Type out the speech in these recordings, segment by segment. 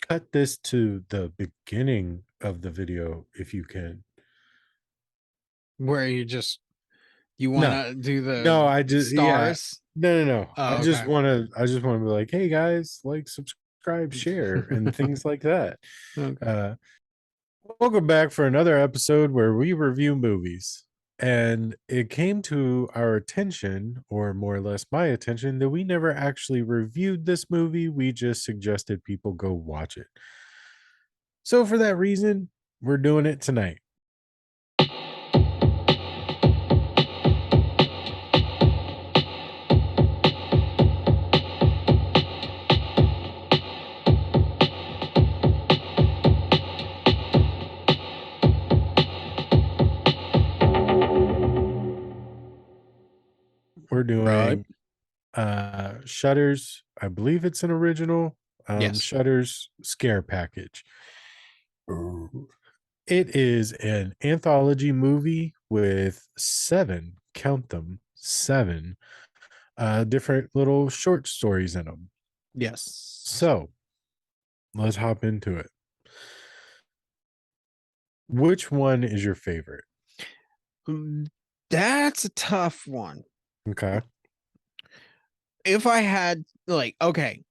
cut this to the beginning of the video if you can. Where you want No, to do no, the I just yeah, stars? no. I Oh, just okay. want to. I just want to be like, hey guys, like, subscribe, share, and things like that. Okay. Uh, Welcome back for another episode where we review movies. And it came to our attention, or more or less my attention, that we never actually reviewed this movie. We just suggested people go watch it. So, for that reason, we're doing it tonight. We're Right. doing Shudder's, I believe it's an original, Yes. Shudder's Scare Package. Ooh. It is an anthology movie with seven, count them, seven different little short stories in them. Yes. So let's hop into it. Which one is your favorite? That's a tough one. Okay. If I had okay,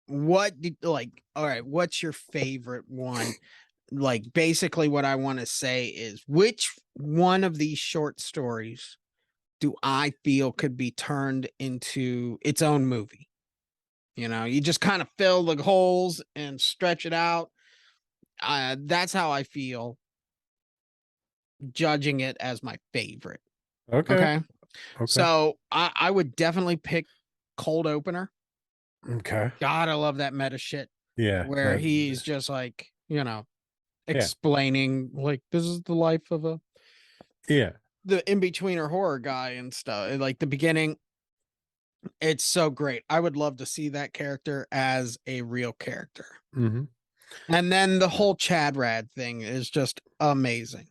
all right, what's your favorite one? Like, basically what I want to say is, which one of these short stories do I feel could be turned into its own movie? You just kind of fill the holes and stretch it out. That's how I feel judging it as my favorite. Okay. Okay. Okay. So I would definitely pick Cold Opener. Okay. God, I love that meta shit Yeah. where he's just like, Yeah. explaining like this is the life of Yeah. the in-betweener horror guy and stuff. Like the beginning, it's so great. I would love to see that character as a real character. Mm-hmm. And then the whole Chad Rad thing is just amazing.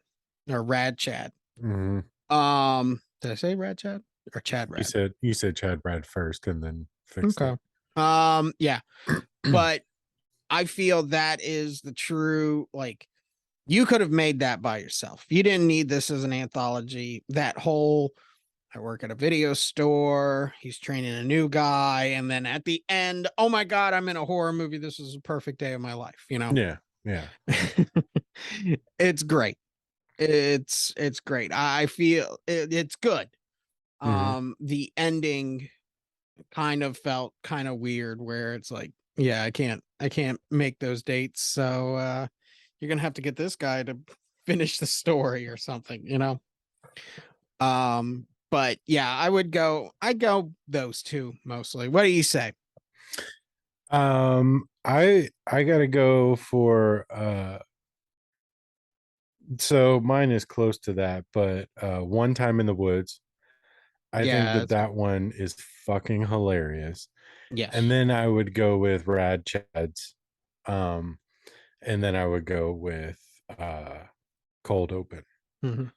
Or Rad Chad. Mm-hmm. Did I say Rad Chad or Chad Rad? You said Chad Brad first and then fixed Okay. it. Yeah. But I feel that is the true, like, you could have made that by yourself. You didn't need this as an anthology. That whole, I work at a video store, he's training a new guy, and then at the end, oh my God, I'm in a horror movie. This is a perfect day of my life, Yeah. Yeah. It's great. It's great. I feel it's good. Mm-hmm. The ending kind of felt kind of weird where it's like, yeah, I can't make those dates. So you're gonna have to get this guy to finish the story or something. But yeah, I'd go those two mostly. What do you say? I gotta go for so mine is close to that, but One Time in the Woods. I think Yeah, that that's good. that one is fucking hilarious. And Yes. then I would go with Rad Chads. Um, and then I would go with Cold Open. Mhm.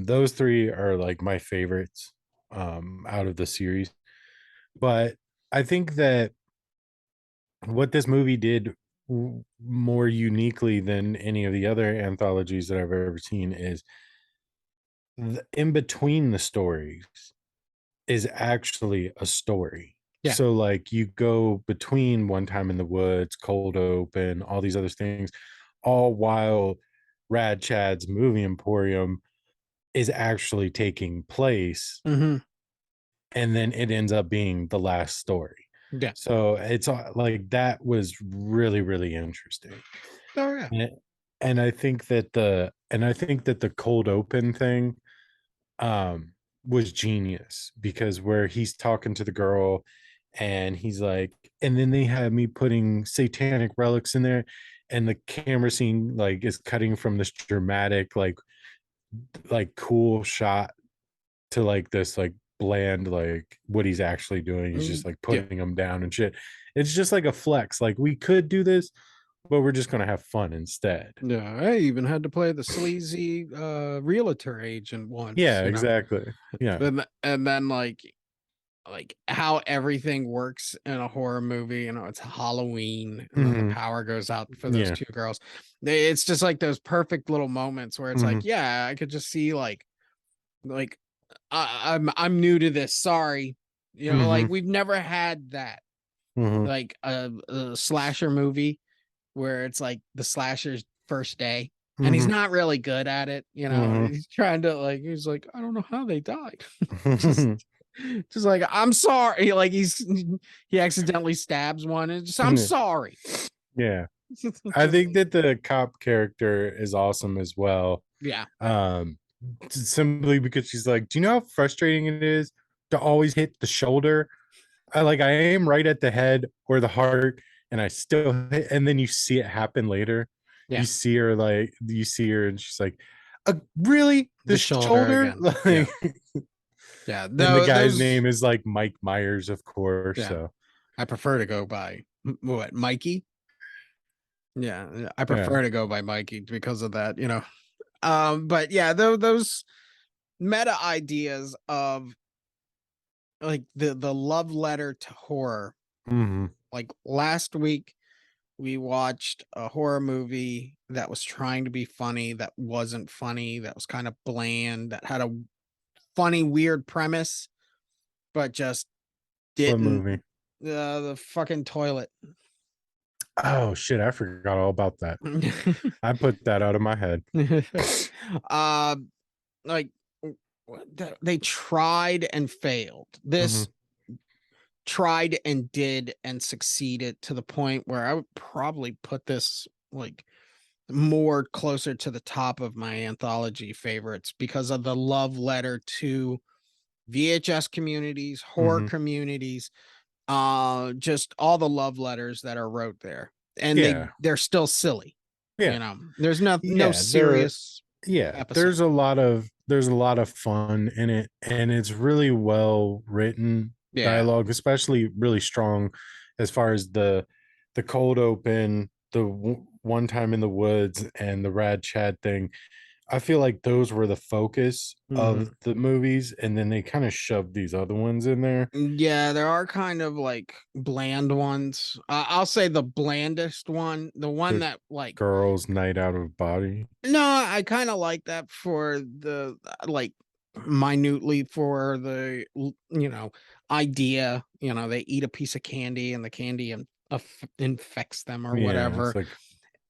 Those three are like my favorites out of the series. But I think that what this movie did more uniquely than any of the other anthologies that I've ever seen is in between the stories is actually a story. Yeah. So like you go between One Time in the Woods, Cold Open, all these other things, all while Rad Chad's movie Emporium is actually taking place, Hmm. and then it ends up being the last story. Yeah. So it's like that was really, really interesting. Oh yeah. And, I think that the cold open thing um was genius because where he's talking to the girl and he's like, and then they had me putting satanic relics in there, and the camera scene like is cutting from this dramatic like cool shot to like this like bland like what he's actually doing. He's just like Yeah. putting them down and shit. It's just like a flex, like we could do this, but we're just gonna have fun instead. Yeah. I even had to play the sleazy realtor agent once, Yeah, exactly. Yeah. And then like like how everything works in a horror movie. You know, it's Halloween, and then the Hmm. power goes out for those Yeah. two girls. It's just like those perfect little moments where it's Hmm. like, yeah, I could just see like I'm new to this. Sorry, you know, Hmm. like we've never had that Hmm. like a slasher movie where it's like the slasher's first day. And he's Hmm. not really good at it, you know. Hmm. He's trying to like, he's like, I don't know how they died. just just like, I'm sorry. Like he accidentally stabs one and just I'm sorry. Yeah. I Just think like, that the cop character is awesome as well. yeah. Um, simply because she's like, do you know how frustrating it is to always hit the shoulder? I aim right at the head or the heart, and I still hit, and then you see it happen later. Yeah. You see her, and she's like, really? The The shoulder shoulder? again. Yeah. Like, Yeah. and the guy's Those name is like Mike Myers, of course. yeah. So I prefer to go by what, Mikey? Yeah, I yeah. prefer to go by Mikey because of that, you know. But yeah, those meta ideas of like the love letter to horror. Hmm. Like last week we watched a horror movie that was trying to be funny, that wasn't funny, that was kind of bland, that had a funny weird premise, but just What didn't movie? the fucking toilet. Oh shit, I forgot all about that. I put that out of my head. uh like they tried and failed. Hmm. This tried and did and succeeded to the point where I would probably put this like more closer to the top of my anthology favorites because of the love letter to VHS communities, horror Hmm. communities, just all the love letters that are wrote there. And Yeah. they're still silly. Yeah. You know, there's no Yeah. serious Yeah, episode. there's a lot of fun in it, and it's really well written Yeah. dialogue, especially really strong as far as the cold open, one time in the woods, and the rad Chad thing. I feel like those were the focus of Mhm. the movies, and then they kind of shoved these other ones in there. Yeah, there are kind of like bland ones. I'll say the blandest one, the one The that like, girls' night out of body. no, I kind of like that for the like minutely for the you know idea. You know, they eat a piece of candy and the candy infects them or Yeah, it's whatever. like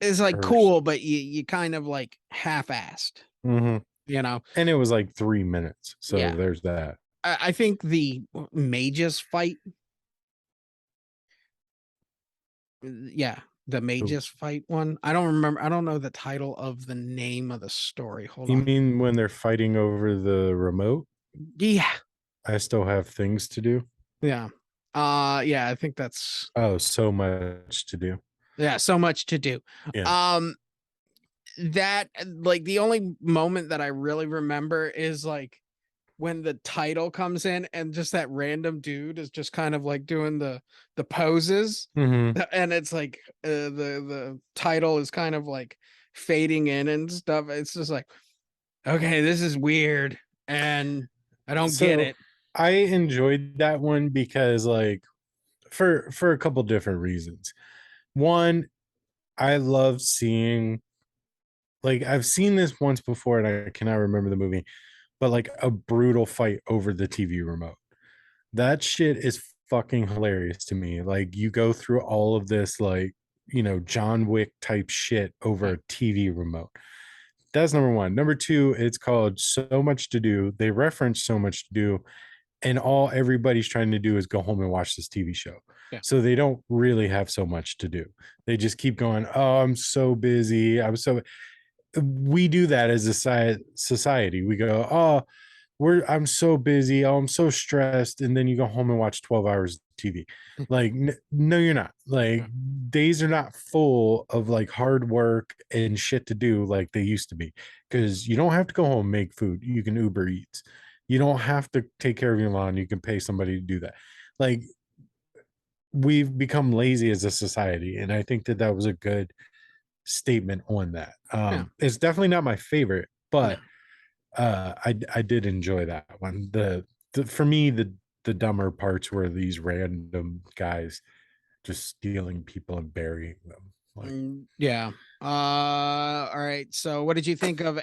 It's like cursed. cool, but you kind of like half-assed. Hmm. You know, And it was like 3 minutes, so yeah. there's that. I think the mages fight. Yeah, the mages fight one. I don't remember. I don't know the title of the name of the story. Hold You on. mean when they're fighting over the remote? Yeah, I still have things to do. yeah. Yeah, I think that's Oh, so much to do. yeah, so much to do. Yeah. Um that like the only moment that I really remember is like when the title comes in and just that random dude is just kind of like doing the poses Hmm. and it's like the title is kind of like fading in and stuff. It's just like, okay, this is weird and I don't get So it. I enjoyed that one because for a couple different reasons. One, I love seeing I've seen this once before and I cannot remember the movie, but like a brutal fight over the TV remote. That shit is fucking hilarious to me. Like you go through all of this John Wick type shit over Yeah. a TV remote. That's number one. Number two, it's called So Much to Do. They reference So Much to Do, and all everybody's trying to do is go home and watch this TV show. Yeah. So they don't really have so much to do. They just keep going, oh, I'm so busy. We do that as a society. We go, oh, I'm so busy, oh, I'm so stressed, and then you go home and watch 12 hours of TV. Like no, you're not. Like Yeah. days are not full of like hard work and shit to do like they used to be, because you don't have to go home and make food. You can Uber Eats. You don't have to take care of your lawn. You can pay somebody to do that. Like we've become lazy as a society, and I think that that was a good statement on that. Yeah. It's definitely not my favorite, No. but I did enjoy that one. The For me, the the dumber parts were these random guys just stealing people and burying them. Like, Yeah. All right. So what did you think of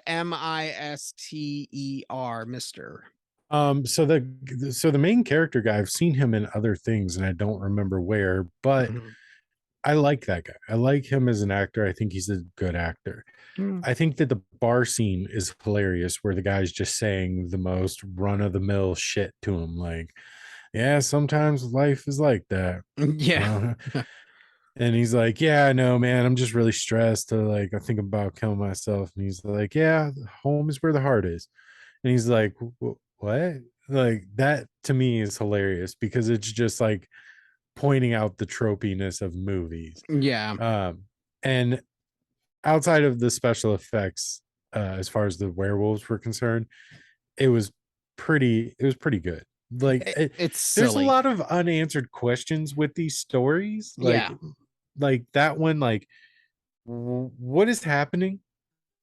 Mister? so the main character guy, I've seen him in other things and I don't remember where, but Mhm. I like that guy. I like him as an actor. I think he's a good actor. Mm. I think that the bar scene is hilarious where the guy's just saying the most run of the mill shit to him. Like, yeah, sometimes life is like that. Yeah. Uh, and he's like, yeah, I know, man. I'm just really stressed. Like, I think about killing myself. And he's like, yeah, home is where the heart is. And he's like, what? Like, that to me is hilarious because it's just like pointing out the tropiness of movies. Yeah. And outside of the special effects, as far as the werewolves were concerned, it was pretty good. Like It's there's a silly. lot of unanswered questions with these stories. Yeah. Like that one, like what is happening?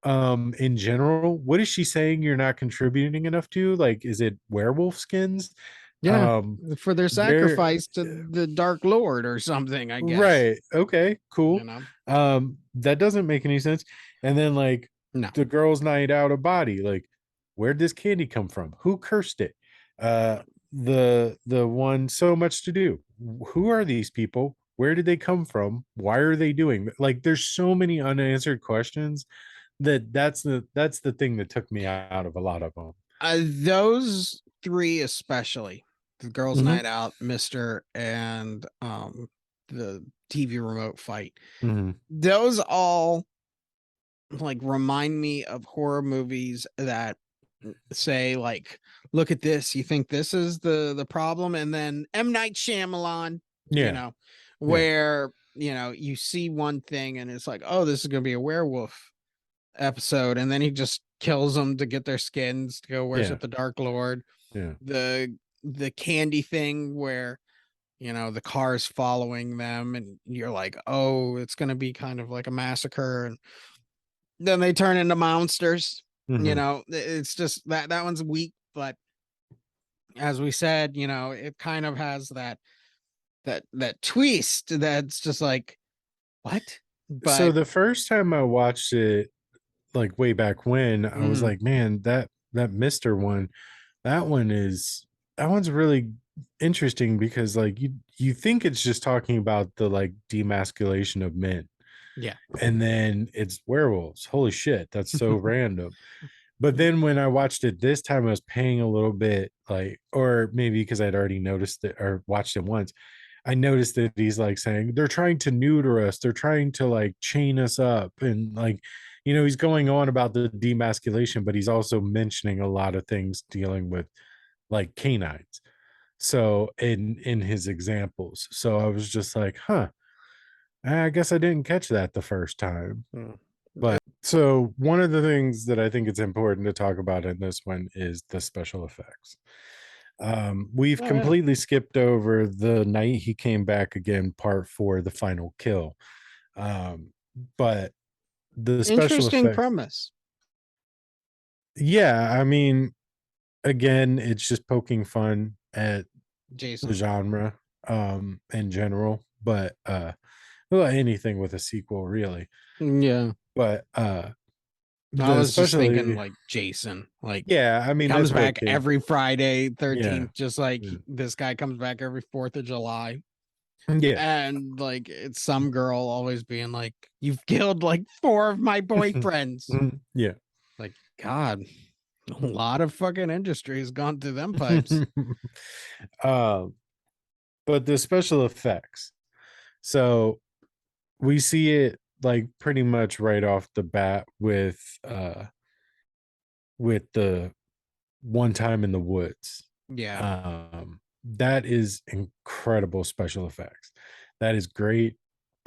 In general, what is she saying you're not contributing enough to? Like, is it werewolf skins? Yeah. Um, For their where sacrifice to the Dark Lord or something, I guess. Right. Okay, You cool. know? That doesn't make any sense. And then like No. the girl's night out a body, like where'd this candy come from? Who cursed it? The one so much to do. Who are these people? Where did they come from? Why are they doing that? Like there's so many unanswered questions that's the thing that took me out of a lot of them. Those three especially, the girls' Hmm. night out, Mister, and the TV remote fight. Hmm. Those all like remind me of horror movies that say like, look at this, you think this is the problem, and then M. Night Shyamalan, you Yeah. know, Yeah. where you see one thing and it's like, oh, this is gonna be a werewolf episode, and then he just kills them to get their skins to go Yeah. worship the Dark Lord. Yeah. The candy thing where the car is following them and you're like, oh, it's gonna be kind of like a massacre, and then they turn into monsters. Hmm. It's just that one's weak, but as we said, it kind of has that twist that's just like, what? So But the first time I watched it, like way back when, I was mm, like, man, that Mister one, that one is that one's really interesting because like you think it's just talking about the like demasculation of men, yeah. and then it's werewolves. Holy shit, that's so random. But then when I watched it this time, I was paying a little bit like, or maybe because I'd already noticed it or watched it once, I noticed that he's like saying they're trying to neuter us, they're trying to like chain us up, and like, he's going on about the demasculation, but he's also mentioning a lot of things dealing with like canines. So in his examples, so I was just like, huh, I guess I didn't catch that the first time. Mm. But so one of the things that I think it's important to talk about in this one is the special effects. We've Oh yeah. completely skipped over the night he came back again, part 4, the final kill. Um, but the special Interesting effects, premise, yeah, I mean, again, it's just poking fun at the Jason. genre in general, but well, anything with a sequel really. Yeah. But I the was just thinking especially like Jason, like yeah, I he mean comes that's back okay. every Friday Yeah. 13th, just like Yeah. this guy comes back every 4th of July. Yeah. And like it's some girl always being like, you've killed like 4 of my boyfriends. Yeah. Like, God, a lot of fucking industry has gone through them pipes. um, but the special effects. So we see it like pretty much right off the bat with the one time in the woods. Yeah. That is incredible special effects. That is great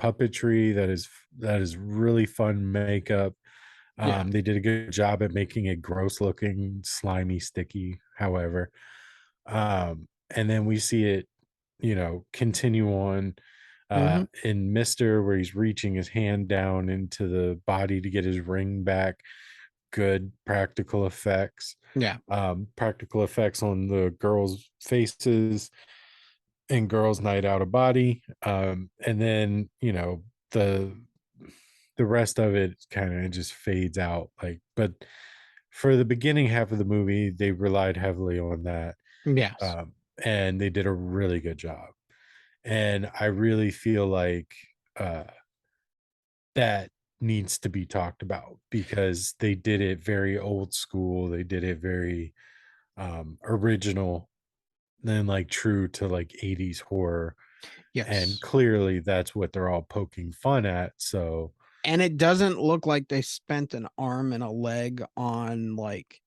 puppetry. That is really fun makeup. Yeah. They did a good job at making it gross looking, slimy, sticky, however. And then we see it, continue on Hmm. in Mister, where he's reaching his hand down into the body to get his ring back. Good practical effects. Yeah. Practical effects on the girls' faces and girls' night out of body. And then, the the rest of it kind of just fades out. Like, but for the beginning half of the movie, they relied heavily on that. Yes. Um, and they did a really good job. And I really feel like uh that needs to be talked about because they did it very old school. They did it very original, then like true to like 80s horror. And Yes. clearly that's what they're all poking fun at. So And it doesn't look like they spent an arm and a leg on like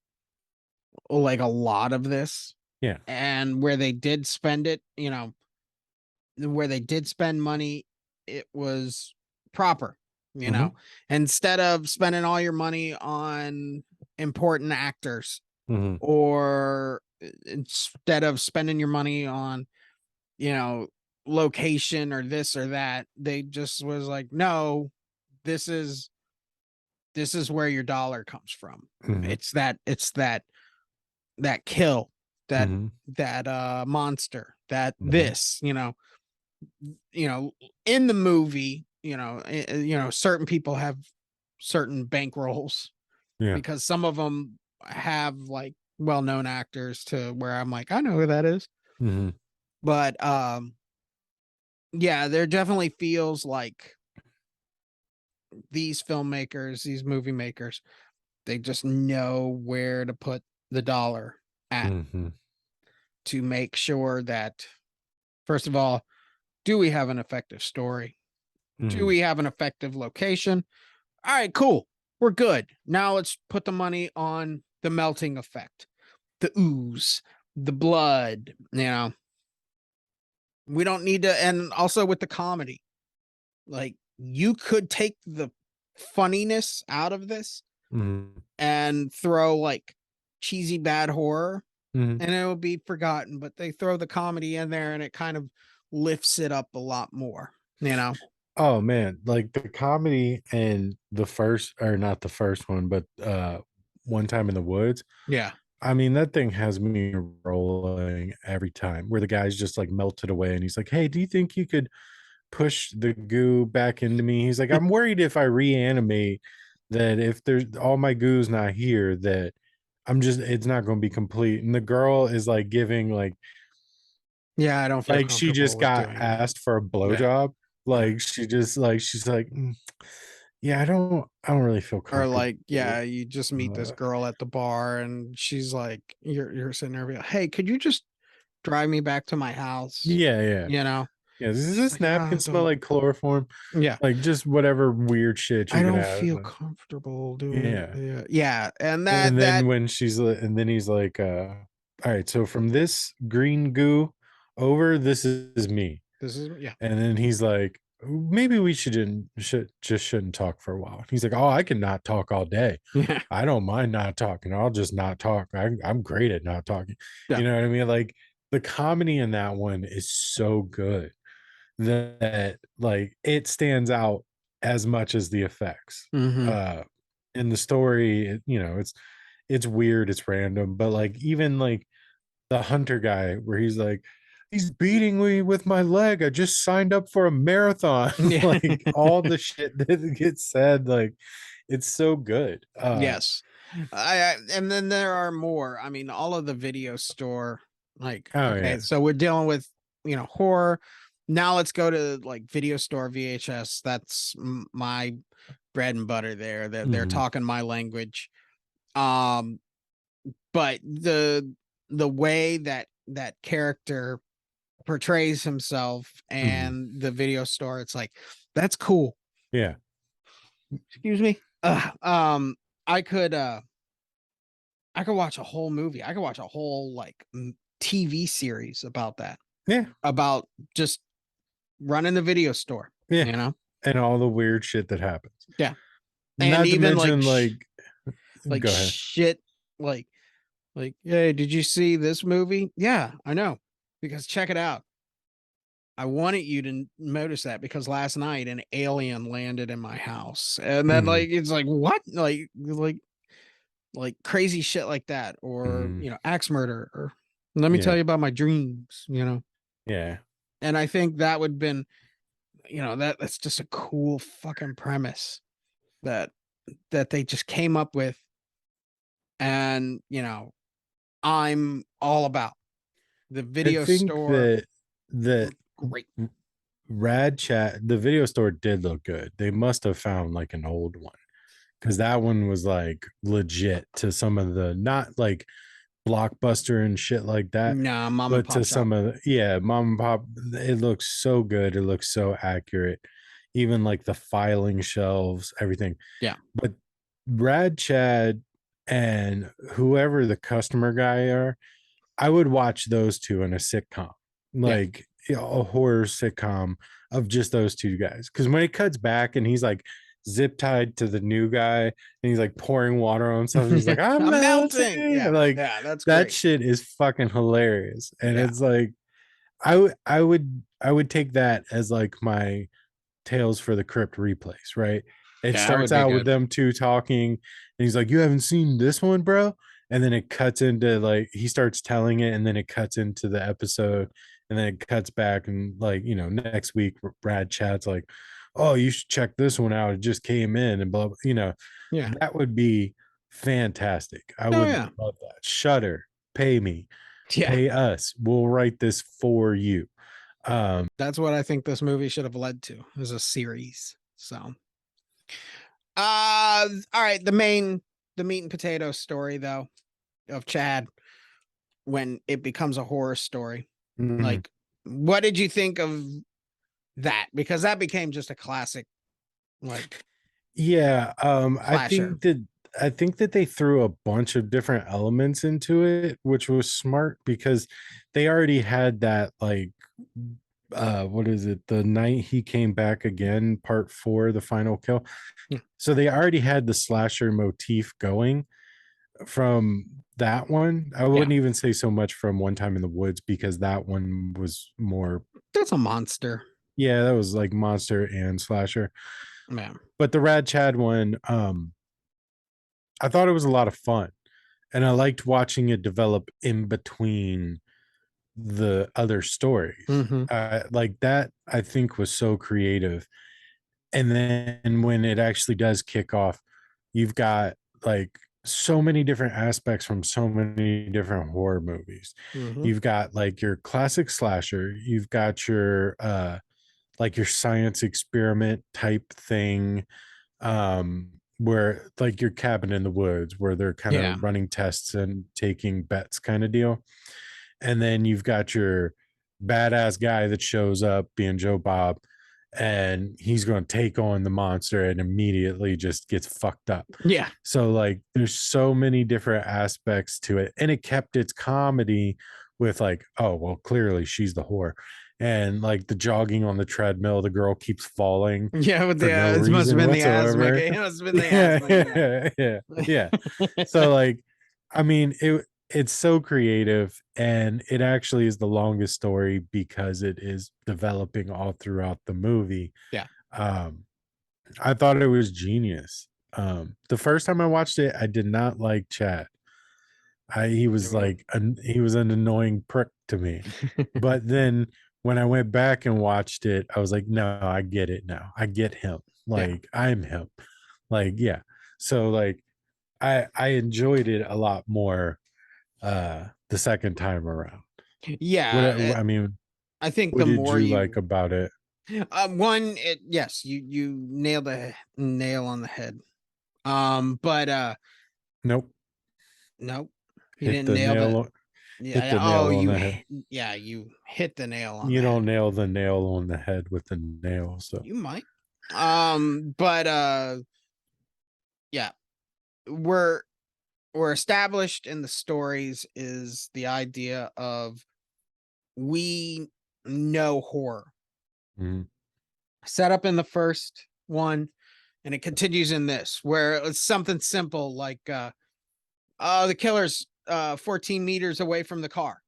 a lot of this. yeah. And where they did spend it, where they did spend money, it was proper, you Hmm. know. Instead of spending all your money on important actors, Hmm. or instead of spending your money on, you know, location or this or that, they just was like, no, this is this is where your dollar comes from. Hmm. It's that kill, that Hmm. monster, that Hmm. this, you know, in the movie, certain people have certain bankrolls Yeah. because some of them have like well-known actors to where I'm like, I know who that is. Hmm. But yeah, there definitely feels like these filmmakers, these movie makers, they just know where to put the dollar at Hmm. to make sure that, first of all, do we have an effective story? Do Hmm. we have an effective location? All right, cool. We're good. Now let's put the money on the melting effect, the ooze, the blood. We don't need to. And also with the comedy, like you could take the funniness out of this Hmm. and throw like cheesy bad horror Hmm. and it will be forgotten, but they throw the comedy in there and it kind of lifts it up a lot more, you know? Oh man, like the comedy and the first, or not the first one, but One Time in the Woods. Yeah. I mean, that thing has me rolling every time where the guy's just like melted away and he's like, "Hey, do you think you could push the goo back into me?" He's like, "I'm worried if I reanimate that if there's all my goo's not here, that it's not going to be complete." And the girl is like giving Yeah, I don't feel like she comfortable just with got doing that. asked for a Yeah. blowjob. Yeah. Like she just like she's like, yeah, I don't really feel Or comfortable. like, yeah, you just meet this Uh, girl at the bar and she's like, you're sitting there, be like, hey, could you just drive me back to my house? yeah, yeah. You know? Yeah, does She's this like, "Ah, napkin smell don't." like chloroform? Yeah. Like just whatever weird shit I you can don't have. feel comfortable doing Yeah. yeah. Yeah. And And that then and then he's like, all right, so from this green goo over, this is me. this is yeah. And then he's like, maybe we shouldn't talk for a while. He's like, oh, I can not talk all day. Yeah. I don't mind not talking. I'll just not talk. I'm great at not talking. Yeah. You know what I mean? Like the comedy in that one is so good that like it stands out as much as the effects. Mhm. Uh in the story, it's weird, it's random, but like even like the hunter guy where he's like, he's beating me with my leg. I just signed up for a marathon. Yeah. Like all the shit that gets said, like it's so good. Yes. And then there are more. I mean, all of the video store, like, Oh okay, yeah. so we're dealing with, horror. Now let's go to like video store VHS. That's my bread and butter there. That they're Mhm. talking my language. Um, but the way that that character portrays himself Mhm. and the video store, it's like that's cool. Yeah. Excuse me. I could I could watch a whole movie. I could watch a whole like TV series about that. Yeah. About just running the video store, Yeah. you know? And all the weird shit that happens. Yeah. And Not to even mention like go ahead. shit like hey, did you see this movie? Yeah, I know. Because check it out. I wanted you to notice that because last night an alien landed in my house. And then Mhm. like it's like what? Like like crazy shit like that, or Mhm. axe murder, or let me tell Yeah. you about my dreams. Yeah. And I think that would been, that's just a cool fucking premise that they just came up with, and I'm all about the I video think store. that Looked great. Rad Chat, the video store did look good. They must have found like an old one because that one was like legit to some of the, not like Blockbuster and shit like that, Nah, mom and but to pop shop. some of the, yeah, mom and pop. It looks so good. It looks so accurate. Even like the filing shelves, everything. Yeah. But Brad Chad and whoever the customer guy are, I would watch those two in a sitcom, Yeah. like a horror sitcom of just those two guys. Because when it cuts back and he's like zip tied to the new guy and he's like pouring water on himself, and he's like, "I'm I'm melting," melting. Yeah. like Yeah. That's that great. shit is fucking hilarious. And Yeah. it's like, I would take that as like my Tales for the Crypt replays, right? It Yeah. That starts would be out with good. them two talking, and he's like, "You haven't seen this one, bro?" And then it cuts into like he starts telling it, and then it cuts into the episode, and then it cuts back, and like next week, Brad chats like, "Oh, you should check this one out. It just came in," and blah, blah. Yeah. That would be fantastic. I Oh would yeah. love that. Shutter, pay me, Yeah. pay us. We'll write this for you. That's what I think this movie should have led to, as a series. So all right, the meat and potato story though of Chad, when it becomes a horror story. mhm. Like, what did you think of that? Because that became just a classic, like, Yeah, slasher. I think that they threw a bunch of different elements into it, which was smart because they already had that like what is it? The night he came back again, part 4, the final kill. Yeah. So they already had the slasher motif going from that one. I Yeah. wouldn't even say so much from One Time in the Woods because that one was more, That's a monster. yeah, that was like monster and slasher. Man. But the Rad Chad one, I thought it was a lot of fun, and I liked watching it develop in between the other stories. Mm-hmm. Like that, I think was so creative. And then when it actually does kick off, you've got like so many different aspects from so many different horror movies. Mm-hmm. You've got like your classic slasher, you've got your like your science experiment type thing, where like your cabin in the woods where they're kind Yeah. of running tests and taking bets kind of deal. And then you've got your badass guy that shows up being Joe Bob, and he's going to take on the monster and immediately just gets fucked up. Yeah. So like there's so many different aspects to it, and it kept its comedy with like, oh well, clearly she's the whore, and like the jogging on the treadmill, the girl keeps falling Yeah. With for no it must have reason been the asthma. whatsoever. It must have been the Yeah, asthma. yeah, yeah. Yeah. So like, I mean, it's so creative, and it actually is the longest story because it is developing all throughout the movie. Yeah. Um, I thought it was genius. The first time I watched it, I did not like Chad. He was like he was an annoying prick to me. But then when I went back and watched it, I was like, no, I get it now. I get him. Yeah. Like I'm him. Like yeah. So like I enjoyed it a lot more the second time around. What Yeah. I mean, I think what the did more you like you about it? yes, you nailed the nail on the head. But Nope. nope, you Hit didn't the nail the. nail Yeah, hit yeah. the Oh, nail on the head. yeah, you hit the nail on the You head. don't nail the nail on the head with the nail. So You might. But yeah, we're established in the stories is the idea of, we know horror mhm. set up in the first one, and it continues in this, where it's something simple like the killer's 14 meters away from the car,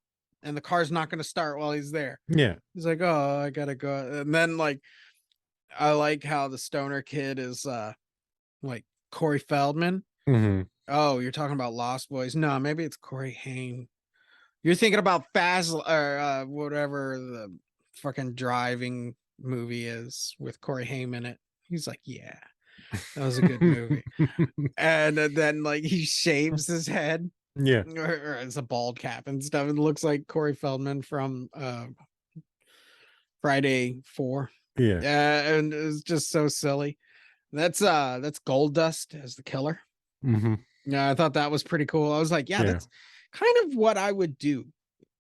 and the car's not going to start while he's there. Yeah. He's like, oh, I gotta go. And then like, I like how the stoner kid is like Corey Feldman. Mhm. Oh, you're talking about Lost Boys. No, maybe it's Corey Haim. You're thinking about Fast or whatever the fucking driving movie is with Corey Haim in it. He's like, yeah, that was a good movie. And then like he shaves his head, Yeah. or it's a bald cap and stuff. It looks like Corey Feldman from Friday 4. Yeah. And it's just so silly. That's Gold Dust as the killer. Mhm. Yeah, I thought that was pretty cool. I was like, yeah, Yeah. that's kind of what I would do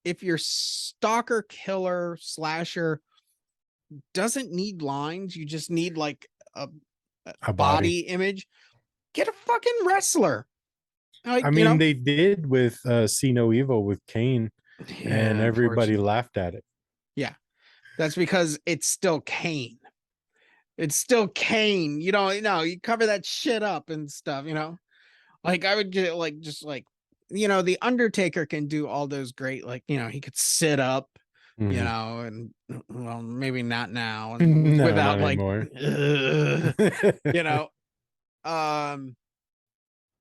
if your stalker, killer, slasher doesn't need lines. You just need like A body body. image. Get a fucking wrestler. I Like, mean, they did with See No Evil with Kane, and yeah, everybody unfortunately. laughed at it. Yeah, that's because it's still Kane. It's still Kane. You know, you cover that shit up and stuff, Like I would get like just like the Undertaker can do all those great, like, he could sit up, Mhm. and well, maybe not now and No, without not like anymore. you know. Um,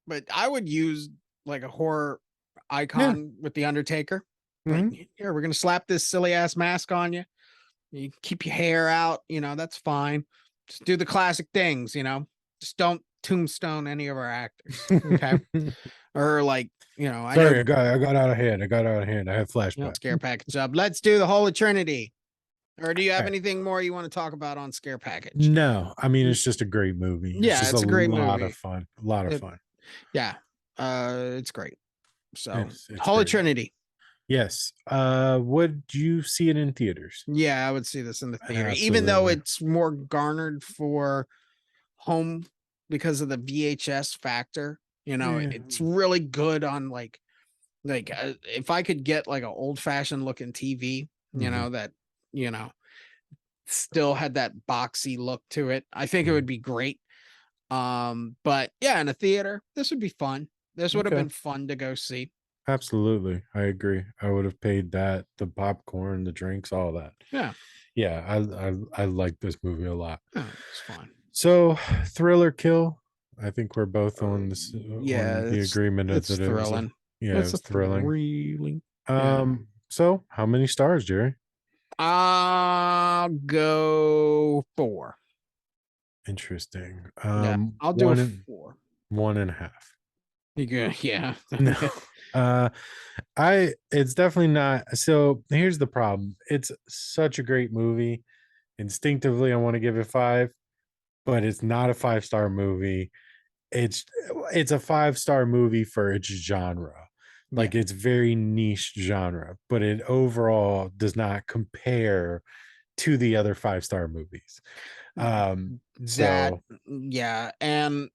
but I would use like a horror Yeah. icon with the Undertaker. Like, Mhm. here, we're gonna slap this silly ass mask on you. You keep your hair out, that's fine. Just do the classic things, Just don't tombstone any of our actors. Okay. Or like, I know Sorry, I got out of hand. I got out of hand. I had flashback. scare package up. Let's do the Holy Trinity. Or do you All have right. anything more you want to talk about on scare package? No, I mean it's just a great movie. It's Yeah, just a it's a great lot of movie. fun. A lot of It, fun. yeah. It's great. So It's Holy great. Trinity. Yes. Would you see it in theaters? Yeah, I would see this in the theater, even though Absolutely. it's more garnered for home because of the VHS factor. Yeah. It's really good on if I could get like an old fashioned looking TV, Mhm. that you know still had that boxy look to it, I think it Mhm. would be great. But yeah, in a theater, this would be fun. This would have Okay. been fun to go see. Absolutely. I agree. I would have paid that, the popcorn, the drinks, all that. Yeah, Yeah, I like this movie a lot. yeah, it's fun. So, thriller kill. I think we're both on this Yeah, on the agreement of it's that it was thrilling. yeah, it It's a was thrilling. thrilling. Yeah. So how many stars, Jerry? I'll go 4. Interesting. Yeah, I'll do a One and 4. one and a half. You good? Yeah. No. Uh it's definitely not. So here's the problem. It's such a great movie. Instinctively, I want to give it 5, but it's not a 5-star movie. It's it's a 5-star movie for its genre. Yeah. Like it's very niche genre, but it overall does not compare to the other 5-star movies. That, So yeah, and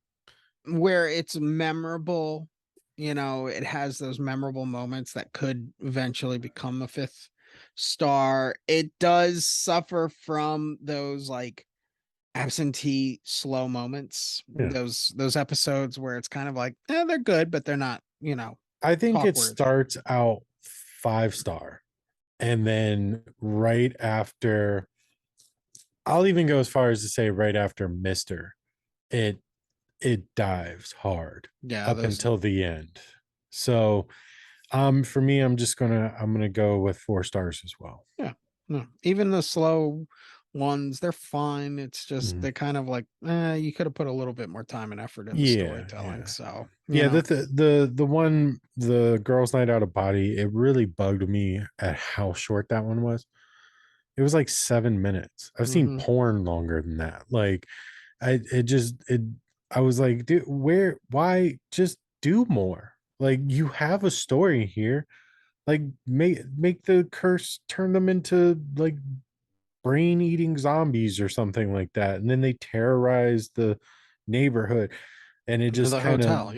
where it's memorable, it has those memorable moments that could eventually become a 5th star. It does suffer from those like absentee slow moments, yeah, those episodes where it's kind of like, they're good, but they're not, I think talk it worthy. starts out 5-star, and then right after, I'll even go as far as to say right after Mister, it it dives hard Yeah, up those, until the end. So for me, I'm gonna go with 4 stars as well. yeah, no, even the slow ones, they're fine. It's just Mhm. they're kind of like, you could have put a little bit more time and effort in the Yeah, storytelling. yeah. So, Yeah, the one, the girls' night out of body, it really bugged me at how short that one was. It was like 7 minutes. I've seen mhm. porn longer than that. Like, I was like, dude, why just do more? Like, you have a story here. Like, make the curse turn them into like brain eating zombies or something like that, and then they terrorize the neighborhood, and it just The kind of hotel,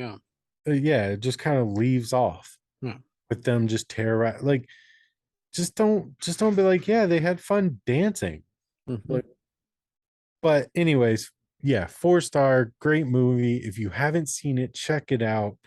yeah. yeah, it just kind of leaves off Yeah. with them just terrorize. Like, just don't be like, yeah, they had fun dancing. Mhm. Like, but anyways, yeah, 4-star, great movie. If you haven't seen it, check it out.